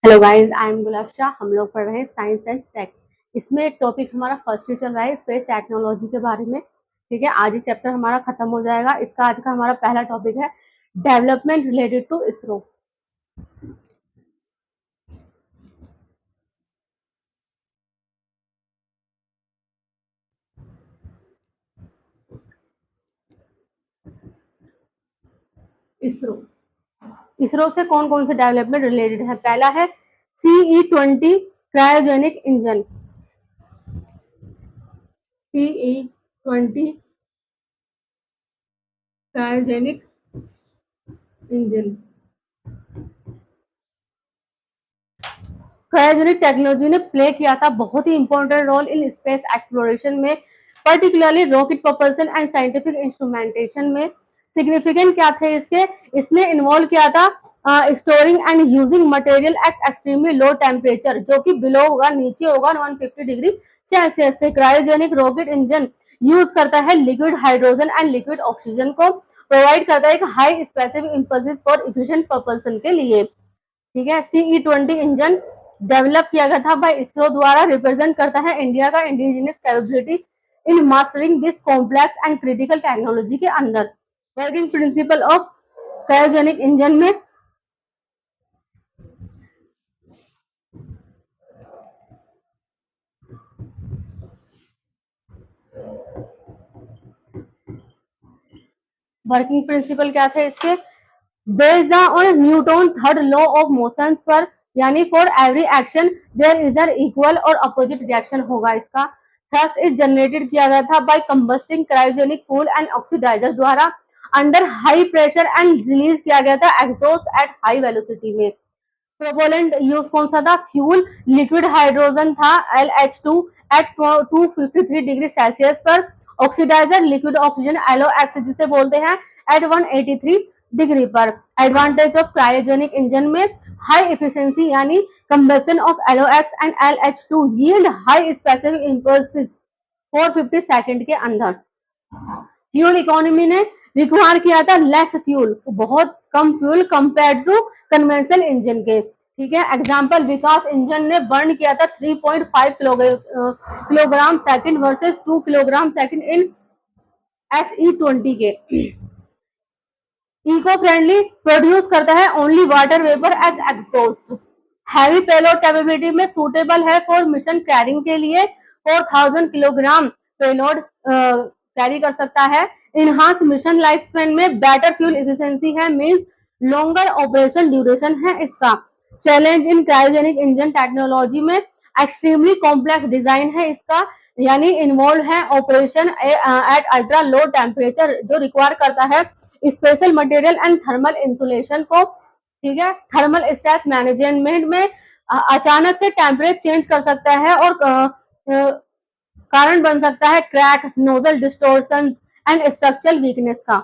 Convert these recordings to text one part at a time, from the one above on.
Hello guys, I am गुलाब शाह। हम लोग पढ़ रहे हैं साइंस एंड टेक। इसमें एक टॉपिक हमारा फर्स्ट ही चल रहा है स्पेस टेक्नोलॉजी के बारे में। ठीक है, आज ही चैप्टर हमारा खत्म हो जाएगा। इसका आज का हमारा पहला टॉपिक है development related to ISRO. ISRO ISRO से कौन कौन से डेवलपमेंट रिलेटेड है? पहला है CE-20 cryogenic engine. CE-20 cryogenic engine cryogenic technology ने प्ले किया था बहुत ही important role in space exploration में, particularly rocket propulsion and scientific instrumentation में। सिग्निफिकेंट क्या थे इसके? इसने इन्वॉल्व किया था storing and using material at extremely low temperature, जो कि बिलो होगा, नीचे होगा 150 डिग्री सेल्सियस से। क्रायोजेनिक रॉकेट इंजन यूज करता है liquid hydrogen and liquid oxygen को, प्रोवाइड करता है एक high specific impulses for efficient propulsion के लिए। ठीक है, CE-20 इंजन डेवलप किया गया था बाय इसरो द्वारा, रिप्रेजेंट करता है इंडिया का indigenous capability in mastering this complex and critical technology के अंदर। Working principle of cryogenic engine में वर्किंग प्रिंसिपल क्या थे इसके? Based on Newton third law of motion पर, यानी for every action there is an equal और अपोजिट रिएक्शन होगा इसका। थ्रस्ट इज जनरेटेड किया गया था by combusting cryogenic cool and oxidizer द्वारा under high pressure and release किया गया था एग्जॉस्ट एट हाई वेलोसिटी में। प्रोपोलेंट यूज कौन सा था? फ्यूल लिक्विड हाइड्रोजन था LH2 एट 253 डिग्री सेल्सियस पर। ऑक्सीडाइजर लिक्विड ऑक्सीजन LOX जिसे बोलते हैं एट 183 डिग्री पर। एडवांटेज ऑफ क्रायोजेनिक इंजन में हाई एफिशिएंसी यानी combustion of LOX and LH2 yield high specific impulses 450 second के अंदर। फ्यूल इकोनॉमी ने रिक्वायर किया था लेस फ्यूल, बहुत कम fuel compare to conventional engine के। ठीक है, एग्जांपल विकास इंजन ने बर्न किया था 3.5 kilogram second versus 2 kilogram second in SE-20 के। इको फ्रेंडली प्रोड्यूस करता है only water vapour as exhaust. Heavy payload capability में सूटेबल है फॉर मिशन कैरिंग के लिए, 4000 किलोग्राम पेलोड कैरी कर सकता है। इनहांस मिशन लाइफ स्पैन में बेटर फ्यूल इफिशिएंसी है, मींस लॉन्गर ऑपरेशन ड्यूरेशन है इसका। Challenge in cryogenic engine technology में एक्सट्रीमली कॉम्प्लेक्स डिजाइन है इसका, यानी इन्वॉल्व है operation at ultra low temperature, जो रिक्वायर करता है special material and thermal insulation को। ठीक है, थर्मल स्ट्रेस मैनेजमेंट में अचानक से टेम्परेचर चेंज कर सकता है और कारण बन सकता है crack, nozzle distortion and structural weakness का।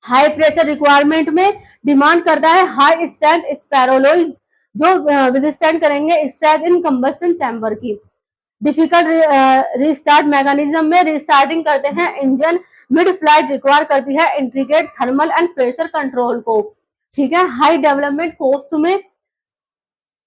हाई प्रेशर रिक्वायरमेंट में डिमांड करता है हाई स्ट्रेंथ स्पैरोलॉइज, जो विदस्टैंड करेंगे स्ट्रेस इन कंबस्टन चैम्बर की। डिफिकल्ट रिस्टार्ट मैकेनिज्म में रिस्टार्टिंग करते हैं इंजन मिड फ्लाइट, रिक्वायर करती है intricate thermal and pressure control को। ठीक है, हाई डेवलपमेंट कॉस्ट में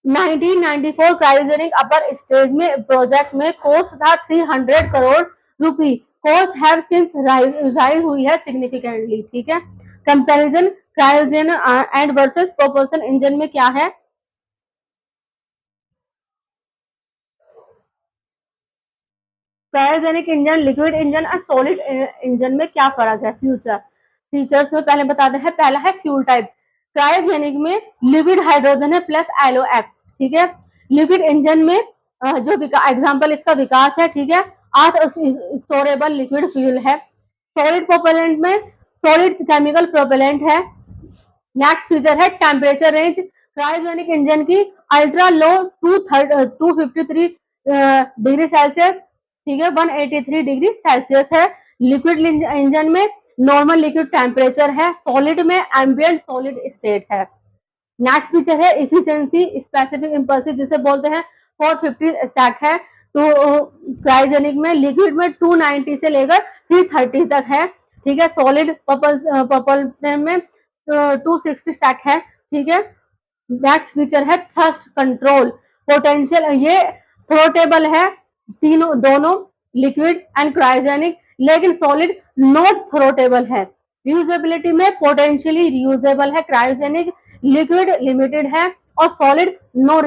1994 क्रायोजेनिक अपर स्टेज में प्रोजेक्ट में कॉस्ट था 300 crore rupee. Cost have since rise हुई है सिग्निफिकेंटली। ठीक है, comparison cryogen and versus propulsion engine में क्या है? क्रायोजेनिक इंजन, लिक्विड इंजन और सॉलिड इंजन में क्या फर्क है? फीचर्स में पहले बताते हैं। पहला है फ्यूल टाइप। क्रायोजेनिक में लिक्विड हाइड्रोजन है प्लस LOX। ठीक है, लिक्विड इंजन में जो एग्जांपल इसका विकास है, ठीक है, अर्थ स्टोरेबल लिक्विड फ्यूल है। सॉलिड प्रोपेलेंट में सॉलिड केमिकल प्रोपेलेंट है। नेक्स्ट फीचर है टेम्परेचर रेंज। क्रायोजेनिक इंजन की अल्ट्रा लो 253 डिग्री सेल्सियस, ठीक है, 183 डिग्री सेल्सियस है। लिक्विड इंजन में नॉर्मल लिक्विड टेम्परेचर है। सॉलिड में एम्बिएंट सॉलिड स्टेट है। नेक्स्ट फीचर है इफिशिएंसी स्पेसिफिक इम्पल्सिव, जिसे बोलते हैं 450 सैक है। तो क्रायोजेनिक में लिक्विड में 290 से लेकर 330 तक है। ठीक है, सॉलिड पर्पल में 260 सैक है। ठीक है, नेक्स्ट फीचर है थ्रस्ट कंट्रोल पोटेंशियल, ये थ्रोटेबल है, तीनों दोनों लिक्विड एंड क्रायोजेनिक, लेकिन सॉलिड नॉट थ्रोटेबल है। रियूजेबिलिटी में पोटेंशियली रियूजेबल है, क्रायोजेनिक लिक्विड लिमिटेड है और सॉलिड नो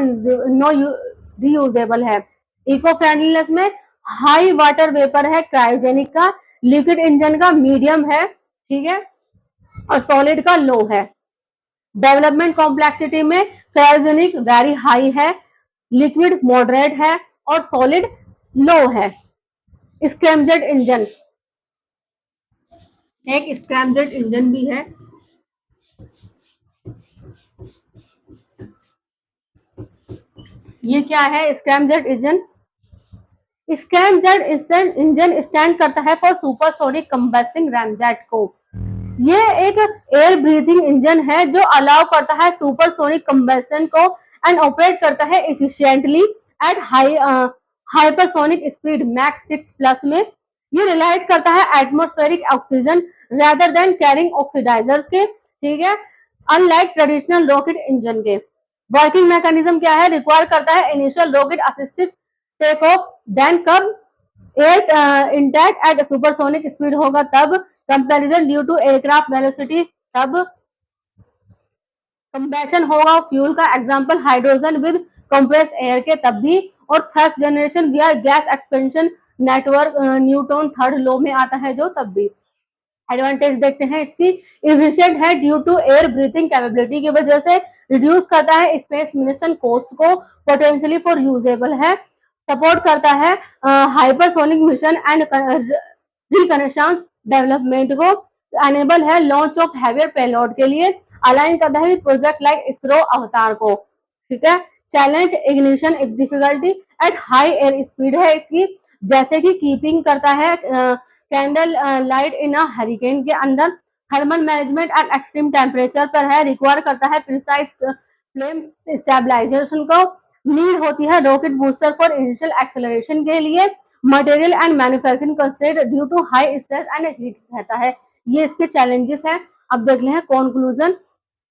रियूजेबल है। इको फ्रेंडलीनेस में हाई वाटर वेपर है क्रायोजेनिक का, लिक्विड इंजन का मीडियम है, ठीक है, और सॉलिड का लो है। डेवलपमेंट कॉम्प्लेक्सिटी में क्रायोजेनिक वेरी हाई है, लिक्विड मॉडरेट है और सॉलिड लो है। स्क्रैमजेट इंजन, एक स्क्रैमजेट इंजन भी है। ये क्या है scramjet engine? Scramjet engine stand करता है फॉर सुपरसोनिक कंबस्टिंग रैमजेट को। ये एक एयर ब्रीथिंग इंजन है जो अलाउ करता है सुपरसोनिक कंबस्टन को एंड ऑपरेट करता है efficiently at hypersonic speed Mach 6 plus में। ये रिलाइज करता है atmospheric oxygen rather than carrying oxidizers के, ठीक है, अनलाइक ट्रेडिशनल रॉकेट इंजन के। वर्किंग मैकेनिज्म क्या है? रिक्वायर करता है initial rocket assisted take off, then कब air intact at supersonic speed होगा तब, comparison due to aircraft velocity तब, कंबैशन होगा फ्यूल का, example hydrogen with compressed air के तब भी, और थ्रस्ट जनरेशन विया gas expansion network Newton third law में आता है जो तब भी। एडवांटेज देखते हैं इसकी, इफिशिएंट है due to air breathing capability की वजह से, रिड्यूस करता है स्पेस मिशन कॉस्ट को, पोटेंशियली फॉर यूजेबल है, सपोर्ट करता है hypersonic mission and reconnection development को, अनेबल है लॉन्च ऑफ हैवियर पेलोड के लिए, अलाइन करता है प्रोजेक्ट लाइक इसरो अवतार को, ठीक है। Challenge ignition difficulty at high air speed है इसकी, जैसे कि कीपिंग करता है candle light in a hurricane के अंदर, thermal management at extreme temperature पर है, रिक्वायर करता है प्रिसाइज फ्लेम स्टेबलाइजेशन को, नीड होती है rocket booster for initial acceleration के लिए, material and manufacturing constraint due to high stress and heat रहता है। ये इसके चैलेंजेस हैं। अब देख ले हैं conclusion.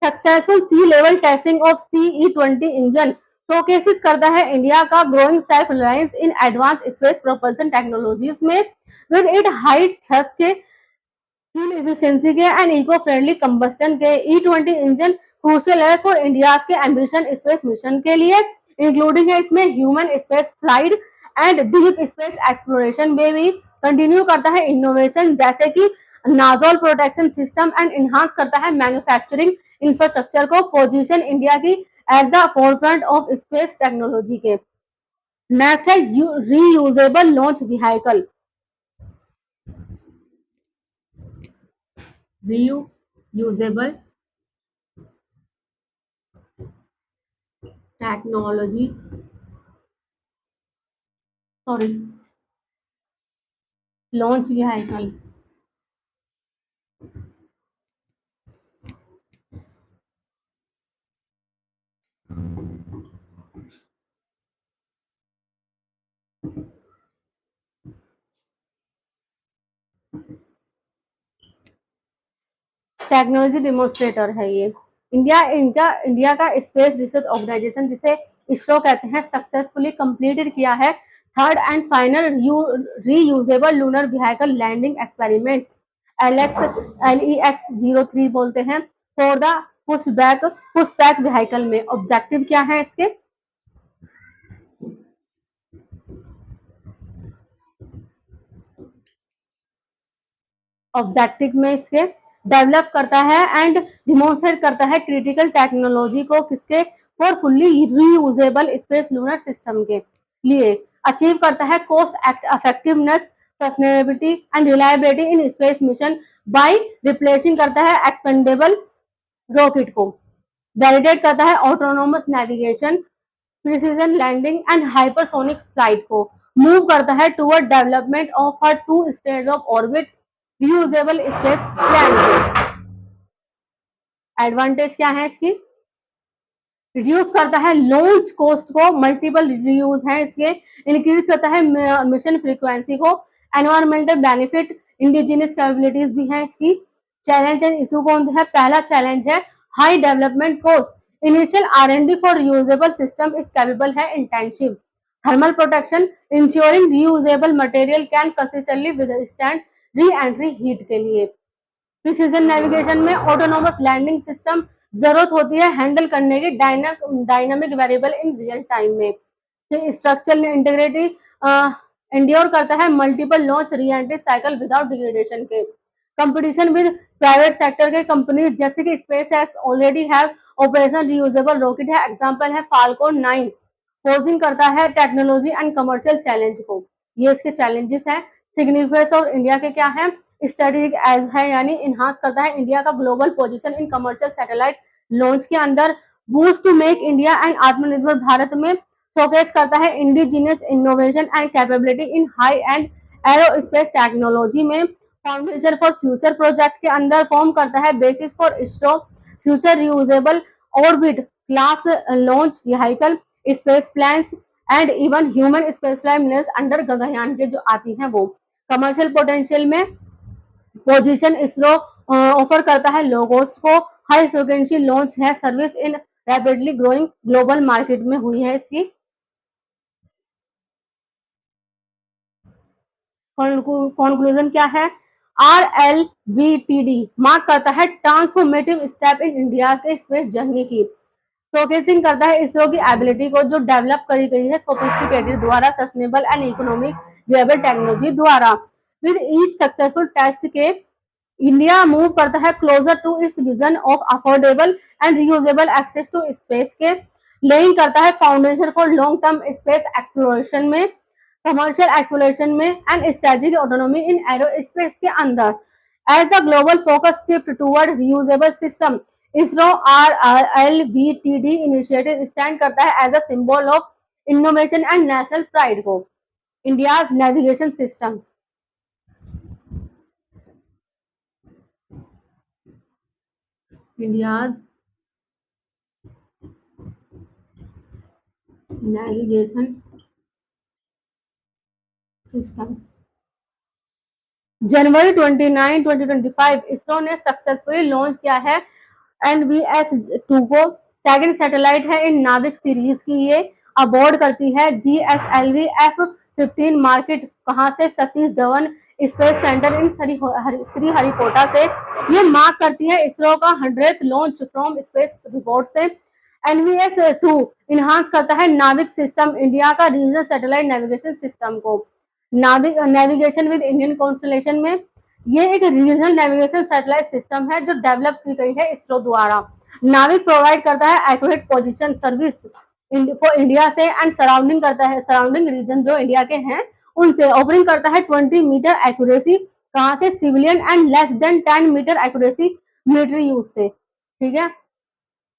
Successful sea level testing of CE-20 engine showcases करता है इंडिया का growing self reliance in advance space propulsion technologies में, विद इट हाई थ्रस्ट के, फ्यूल एफिशिएंसी के एंड इको फ्रेंडली कंबस्टन के। E-20 इंजन क्रूशियल है for India के ambition space mission के लिए, इंक्लूडिंग है इसमें human space flight and deep space exploration में भी कंटिन्यू करता है इनोवेशन, जैसे कि नाजोल प्रोटेक्शन सिस्टम एंड इनहांस करता है मैन्युफैक्चरिंग इंफ्रास्ट्रक्चर को, पोजीशन इंडिया की at the forefront of space technology के। नेक्स्ट है reusable launch vehicle. Reusable technology, sorry, launch vehicle. Technology demonstrator है ये। इंडिया का स्पेस रिसर्च ऑर्गेनाइजेशन जिसे इसरो कहते हैं सक्सेसफुली कंप्लीटेड किया है third and final reusable lunar vehicle landing experiment LEX-03 बोलते हैं फॉर द पुशबैक व्हीकल में। ऑब्जेक्टिव क्या है इसके? ऑब्जेक्टिव में इसके डेवलप करता है एंड डिमोन्स्ट्रेट करता है क्रिटिकल टेक्नोलॉजी को, किसके? For fully reusable space lunar system के लिए। अचीव करता है cost effectiveness, sustainability and reliability in space mission by replacing करता है एक्सपेंडेबल रॉकेट को। वैलिडेट करता है autonomous navigation, precision landing and hypersonic flight को। मूव करता है टुवर्ड डेवलपमेंट ऑफ हर 2 stage of orbit reusable space plan. Advantage क्या है इसकी? रिड्यूस करता है लॉन्च कॉस्ट को, मल्टीपल रियूज है इसके, इंक्रीज करता है मिशन फ्रीक्वेंसी को, एनवायरमेंटल बेनिफिट, इंडिजिनियस कैपेबिलिटीज भी है इसकी। चैलेंज एंड इशू कौन है? पहला चैलेंज है high development cost, initial R&D for reusable system is capable है intensive thermal protection ensuring reusable material can consistently withstand reentry heat के लिए। प्रिसीजन नेविगेशन में ऑटोनोमस लैंडिंग सिस्टम जरूरत होती है हैंडल करने की dynamic variable in real time में। स्ट्रक्चरल इंटीग्रिटी एंड्योर करता है multiple launch reentry cycle without degradation के। कंपटीशन विद प्राइवेट सेक्टर के कंपनीज जैसे कि space x already have operation reusable rocket है, एग्जांपल है फाल्कन 9 पोजिंग करता है टेक्नोलॉजी एंड कमर्शियल चैलेंज को। ये इसके चैलेंजेस हैं। सिग्निफिकेंस और इंडिया के क्या है, स्ट्रेटेजिक एज है यानी इन्हांस करता है इंडिया का global position in commercial satellite launch के अंदर। Boost to make India and Atmanirbhar Bharat में शोकेस करता है indigenous innovation and capability in high end aerospace technology में। फाउंडेशन फॉर फ्यूचर प्रोजेक्ट के अंदर फॉर्म करता है basis for ISRO future reusable orbit class launch vehicle space plans and even human spaceflight missions under Gaganyaan के जो आती हैं वो। कमर्शियल पोटेंशियल में पोजीशन इसरो ऑफर करता है लोगोस को हाई फ्रिक्वेंसी लॉन्च है service in rapidly growing global market में हुई है इसकी। कंक्लूजन क्या है, RLVTD मार्क करता है ट्रांसफॉर्मेटिव स्टेप इन इंडिया के स्पेस जर्नी की। शोकेसिंग करता है इसरो की एबिलिटी को जो डेवलप करी गई है सोफिस्टिकेटेड द्वारा sustainable and economic viable technology द्वारा। विद ईच सक्सेसफुल टेस्ट के इंडिया मूव करता है closer to its vision of affordable and reusable access to space के। लेइंग करता है foundation for long term space exploration में, कमर्शियल एक्सप्लोरेशन में and strategic autonomy in aerospace के अंदर। As the global focus shift toward reusable system, ISRO RLVTD initiative stand करता है as a symbol of innovation and national pride को। India's navigation system, India's navigation system January 29, 2025 ISRO ने successfully launch किया है NVS-2 को। Second satellite है इन नाविक series की, ये अबॉर्ड करती है GSLV F-15 मार्केट कहां से, सतीश धवन स्पेस सेंटर इन श्रीहरिकोटा से। ये मार्क करती है इसरो का 100th launch from space report से। NVS-2 इन्हांस करता है नाविक सिस्टम इंडिया का रीजनल सैटेलाइट नेविगेशन सिस्टम को। नेविगेशन विद इंडियन कॉन्स्टलेशन में ये एक रीजनल नेविगेशन सैटेलाइट सिस्टम है जो डेवलप की गई है इसरो द्वारा। नाविक प्रोवाइड करता है accurate position service for India से एंड सराउंडिंग करता है सराउंडिंग रीजन जो इंडिया के हैं उनसे। ऑफरिंग करता है 20 मीटर एक्यूरेसी कहां से, civilian and less than 10 meter accuracy military use से। ठीक है।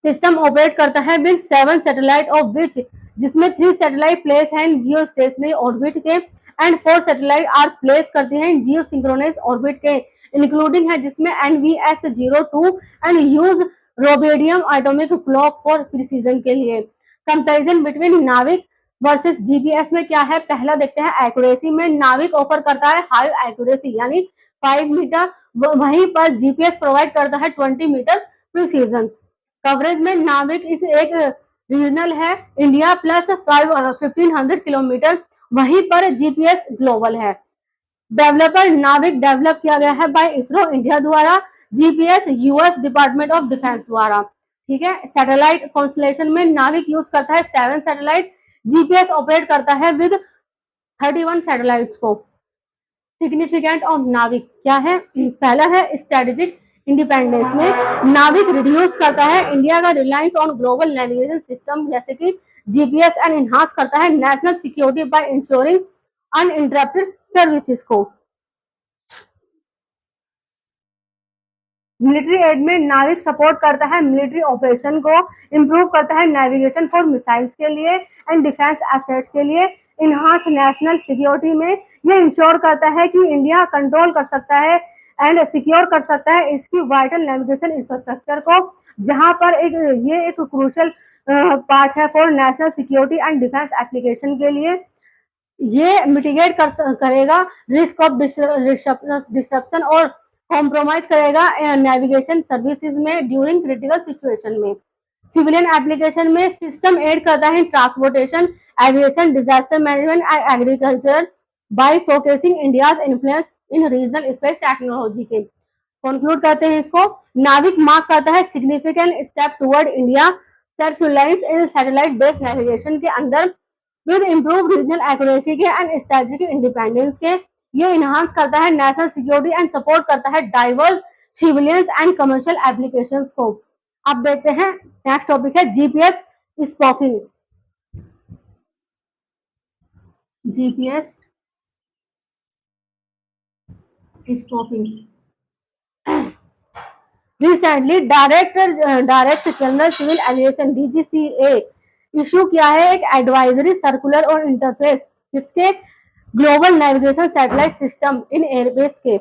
सिस्टम ऑपरेट करता है विद 7 सैटेलाइट ऑफ विच जिसमें 3 सैटेलाइट प्लेस हैं जियो स्टेशनरी ऑर्बिट के एंड 4 सैटेलाइट आर प्लेस करती हैं जियो सिंक्रोनस ऑर्बिट के, इंक्लूडिंग है जिसमें NVS-02 and use rubidium atomic clock for precision के लिए। Comparison between NavIC versus GPS में क्या है, पहला देखते हैं एक्यूरेसी में। नाविक ऑफर करता है हाई एक्यूरेसी यानी 5 मीटर, वहीं पर जीपीएस प्रोवाइड करता है 20 मीटर प्रिसीजन। कवरेज में नाविक एक रीजनल है इंडिया प्लस 1500 किलोमीटर, वहीं पर जीपीएस ग्लोबल है। डेवलपर नाविक डेवलप किया गया है बाय इसरो इंडिया द्वारा, GPS US department of defence द्वारा। ठीक है। सैटेलाइट कॉन्स्टलेशन में नाविक यूज करता है 7 सैटेलाइट, जीपीएस ऑपरेट करता है विद 31 सैटेलाइट्स को। सिग्निफिकेंट ऑफ नाविक क्या है, पहला है स्ट्रेटेजिक इंडिपेंडेंस में नाविक रिड्यूस करता है इंडिया का reliance on global navigation system जैसे कि जीपीएस एंड इनहांस करता है national security by ensuring uninterrupted services को। मिलिट्री एड में नाविक सपोर्ट करता है मिलिट्री ऑपरेशन को, इंप्रूव करता है नेविगेशन फॉर मिसाइल्स के लिए एंड डिफेंस एसेट्स के लिए। इनहांस नेशनल सिक्योरिटी में ये इंश्योर करता है कि इंडिया कंट्रोल कर सकता है एंड सिक्योर कर सकता है इसकी वाइटल नेविगेशन इंफ्रास्ट्रक्चर को, जहां पर ये एक क्रूशियल पार्ट है for national security and defence application के लिए। ये मिटिगेट करेगा रिस्क ऑफ डिस्ट्रप्शन और कॉम्प्रोमाइज करेगा नेविगेशन सर्विसेज में ड्यूरिंग क्रिटिकल सिचुएशन में। सिविलियन एप्लीकेशन में सिस्टम एड करता है transportation, aviation, disaster management and agriculture by showcasing India's influence in regional space technology के। कंक्लूड करते हैं इसको। नाविक मार्क करता है significant step toward India self reliance in satellite based navigation के अंदर विद इम्प्रूव रीजनल एक्यूरेसी के एंड स्ट्रेटेजिक इंडिपेंडेंस के। ये इनहांस करता है नेशनल सिक्योरिटी एंड सपोर्ट करता है diverse civilians and commercial applications को। अब देखते हैं नेक्स्ट टॉपिक है GPS spoofing. GPS spoofing recently direct general civil aviation DGCA issue किया है एक एडवाइजरी सर्कुलर और इंटरफेस इसके global navigation satellite system in airbase के।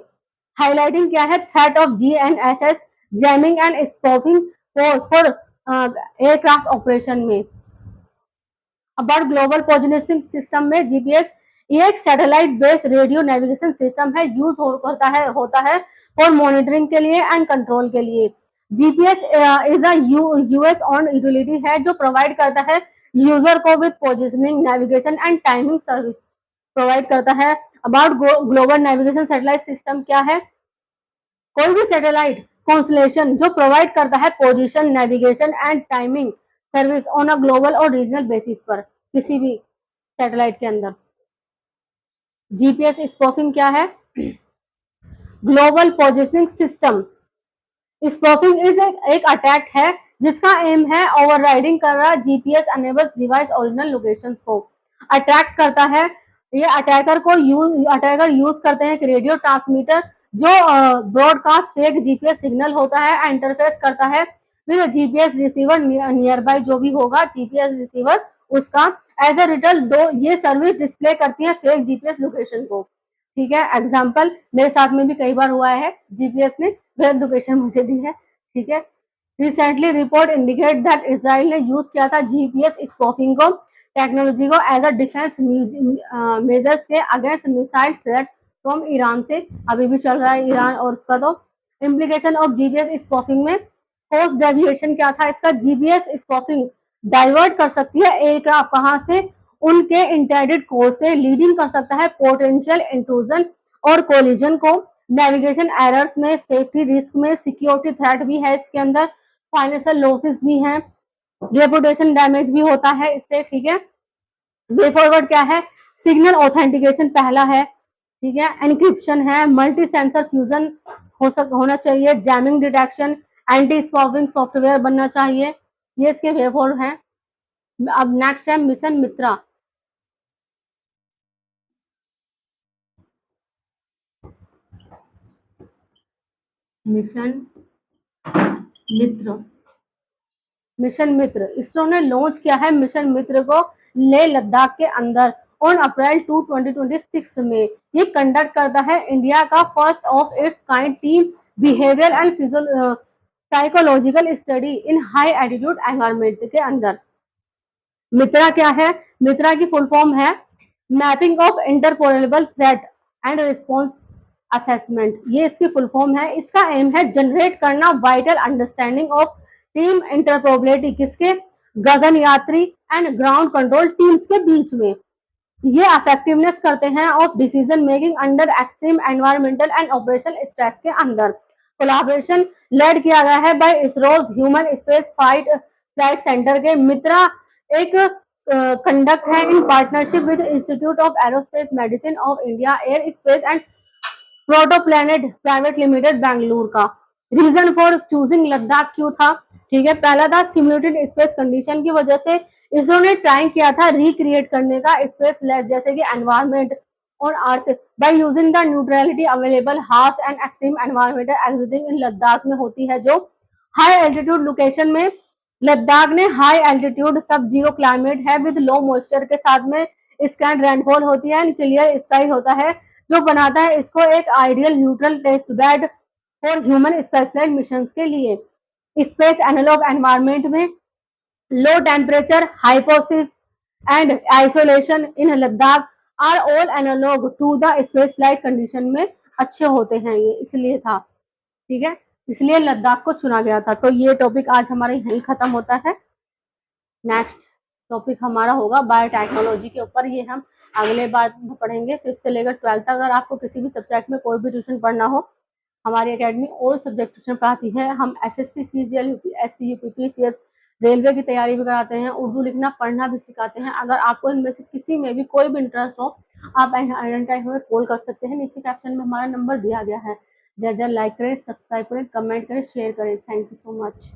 हाईलाइटिंग क्या है threat of GNSS jamming and spoofing for aircraft operation में। अबाउट ग्लोबल पोजिशनिंग सिस्टम में जीपीएस ये एक satellite based radio navigation system है, यूज होता है फॉर मॉनिटरिंग के लिए एंड कंट्रोल के लिए। GPS is a US on utility है जो प्रोवाइड करता है यूजर को with positioning navigation and timing service provide करता है। About global navigation satellite system क्या है, कोई भी सैटेलाइट कॉन्स्टलेशन जो प्रोवाइड करता है position navigation and timing service on a global और रीजनल बेसिस पर किसी भी सैटेलाइट के अंदर। जीपीएस स्पॉफिंग क्या है, ग्लोबल पोजिशनिंग सिस्टम स्पॉफिंग इज एक अटैक है जिसका एम है ओवरराइडिंग कर रहा GPS enables device original locations को अट्रैक्ट करता है। ये अटैकर यूज करते हैं एक रेडियो ट्रांसमीटर जो ब्रॉडकास्ट फेक जीपीएस सिग्नल होता है इंटरफेस करता है फिर जीपीएस रिसीवर नियर बाय जो भी होगा जीपीएस रिसीवर उसका एज ए रिटर्न दो ये सर्विस डिस्प्ले करती है फेक जीपीएस लोकेशन को। ठीक है, एग्जाम्पल मेरे साथ में भी कई बार हुआ है, जीपीएस ने गलत लोकेशन मुझे दी है। ठीक है, recently report indicate that Israel ने यूज किया था जीपीएस स्पॉफिंग को टेक्नोलॉजी को एज अ डिफेंस मेजर्स के against missile threat from Iran से। अभी भी चल रहा है ईरान और उसका। तो इम्प्लीकेशन ऑफ जीपीएस स्पॉफिंग में कोर्स डेविएशन क्या था इसका, जीपीएस स्पॉफिंग डाइवर्ट कर सकती है एयरक्राफ्ट कहाँ से उनके इंटेंडेड कोर्स से, लीडिंग कर सकता है पोटेंशियल इंट्रूजन और कोलिजन को, नेविगेशन एरर्स में, सेफ्टी रिस्क में, सिक्योरिटी थ्रेट भी है इसके अंदर, फाइनेंशियल लॉसेस भी हैं, रेपुटेशन डैमेज भी होता है इससे। ठीक है, वे फॉरवर्ड क्या है, सिग्नल ऑथेंटिकेशन पहला है। ठीक है, एनक्रिप्शन है, मल्टी सेंसर फ्यूजन होना चाहिए, जैमिंग डिटेक्शन, एंटी स्पॉफिंग सॉफ्टवेयर बनना चाहिए। ये इसके वे फॉरवर्ड हैं। अब नेक्स्ट है मिशन मित्रा। मिशन मित्र मिशन मित्र इसरो ने लॉन्च किया है मिशन मित्र को लेह लद्दाख के अंदर ऑन अप्रैल 2 2026 में। ये कंडक्ट करता है इंडिया का first of its kind team behaviour and psychological study in high altitude environment के अंदर। मित्रा क्या है, मित्रा की फुल फॉर्म है mapping of interpolable threat and response assessment. ये इसकी फुल फॉर्म है। इसका एम है जनरेट करना वाइटल अंडरस्टैंडिंग ऑफ टीम इंटरप्रोबेबिलिटी किसके, गगन यात्री एंड ग्राउंड कंट्रोल टीम्स के बीच में। ये इफेक्टिवनेस करते हैं of decision making under extreme environmental and operational stress के अंदर। कोलैबोरेशन लेड किया गया है by ISRO's human space flight centre के। मित्रा एक कंडक्ट है in partnership with institute of aerospace medicine of India air space and protoplanet private limited Bengaluru का। Reason for choosing Ladakh क्यों था, ठीक है, पहला था सिमुलेटेड स्पेस कंडीशन की वजह से इसरो ने ट्राई किया था रिक्रिएट करने का स्पेस जैसे कि एनवायरमेंट और earth by using the neutrality available harsh and extreme environmental existing in Ladakh में होती है जो हाई एल्टीट्यूड लोकेशन में। लद्दाख ने हाई एल्टीट्यूड सब जीरो क्लाइमेट है विद लो मॉइस्चर के साथ में स्कैंड रेनफॉल होती है एंड क्लियर स्काई होता है जो बनाता है इसको एक ideal neutral test bed for human spaceflight mission के लिए। स्पेस एनालॉग एनवायरमेंट में low temperature hypoxia and isolation in Ladakh are all analog to the space flight condition में अच्छे होते हैं, ये इसलिए था। ठीक है, इसलिए लद्दाख को चुना गया था। तो ये टॉपिक आज हमारा यहीं खत्म होता है। नेक्स्ट टॉपिक हमारा होगा बायोटेक्नोलॉजी के ऊपर। ये हम अगले बार पढ़ेंगे। 5th से लेकर 12th। अगर आपको किसी भी सब्जेक्ट में कोई भी ट्यूशन पढ़ना हो, हमारी एकेडमी ऑल सब्जेक्ट ट्यूशन पढ़ाती है। हम SSC, CGL, UPSC, UPPCS, railway की तैयारी भी कराते हैं, उर्दू लिखना पढ़ना भी सिखाते हैं। अगर आपको इनमें से किसी में भी कोई भी इंटरेस्ट हो, आप आइडेंटिफाई हमें कॉल कर सकते हैं। नीचे कैप्शन में हमारा नंबर दिया गया है। जय जय, लाइक करें, सब्सक्राइब करें, कमेंट करें, शेयर करें। Thank you so much.